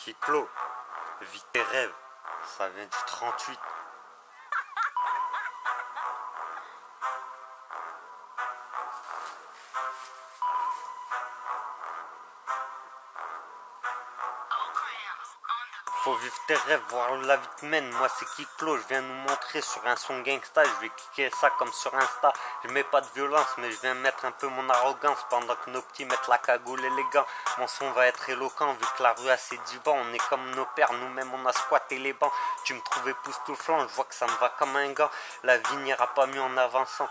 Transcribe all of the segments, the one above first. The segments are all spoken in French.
Kiklo, vis tes rêves, ça vient du 38. Faut vivre tes rêves, voir où la vie te mène. Moi c'est Kiklo, je viens nous montrer sur un son gangsta. Je vais kicker ça comme sur Insta. Je mets pas de violence, mais je viens mettre un peu mon arrogance. Pendant que nos petits mettent la cagoule et les gants. Mon son va être éloquent, vu que la rue a ses divans. On est comme nos pères, nous-mêmes on a squatté les bancs. Tu me trouves époustouflant, je vois que ça me va comme un gant. La vie n'ira pas mieux en avançant.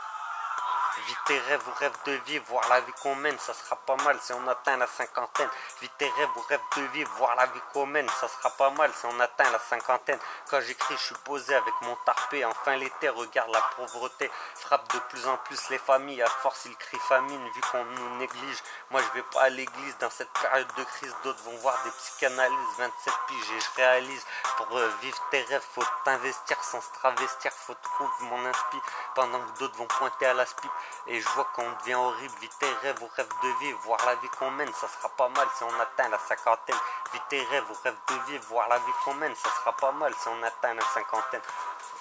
Vis tes rêves ou rêves de vie, voir la vie qu'on mène, ça sera pas mal si on atteint la cinquantaine. Vis tes rêves ou rêves de vie, voir la vie qu'on mène, ça sera pas mal si on atteint la cinquantaine. Quand j'écris, je suis posé avec mon tarpé. Enfin l'été, regarde la pauvreté frappe de plus en plus les familles. À force, ils crient famine vu qu'on nous néglige. Moi, je vais pas à l'église dans cette période de crise. D'autres vont voir des psychanalyses. 27 piges et je réalise. Pour vivre tes rêves, faut t'investir sans se travestir. Faut trouver mon inspi pendant que d'autres vont pointer à la spipe. Et je vois qu'on devient horrible. Vis tes rêves ou rêves de vie, voir la vie qu'on mène, ça sera pas mal si on atteint la cinquantaine. Vis tes rêves ou rêves de vie, voir la vie qu'on mène, ça sera pas mal si on atteint la cinquantaine.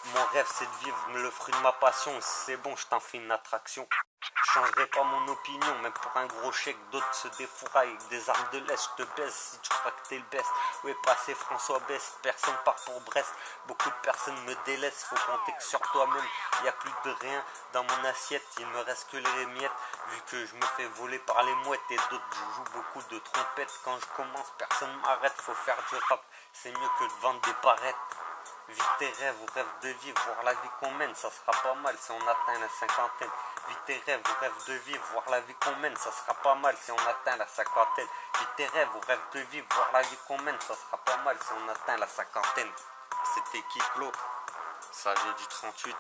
Mon rêve c'est de vivre le fruit de ma passion. Si c'est bon, je t'en fais une attraction. Je changerai pas mon opinion, même pour un gros chèque. D'autres se défouraillent avec des armes de lait. Je te baisse si tu crois que t'es le best. Où est passé François Best? Personne part pour Brest. Beaucoup de personnes me délaissent. Faut compter que sur toi-même. Y a plus de rien dans mon assiette. Il me reste que les miettes. Vu que je me fais voler par les mouettes. Et d'autres jouent beaucoup de trompettes. Quand je commence, personne m'arrête. Faut faire du rap. C'est mieux que de vendre des parettes. Vis tes rêves ou rêves de vie, voir la vie qu'on mène, ça sera pas mal si on atteint la cinquantaine. Vis tes rêves ou rêves de vie, voir la vie qu'on mène, ça sera pas mal si on atteint la cinquantaine. Vis tes rêves ou rêves de vie, voir la vie qu'on mène, ça sera pas mal si on atteint la cinquantaine. C'était Kiklo, ça vient du 38.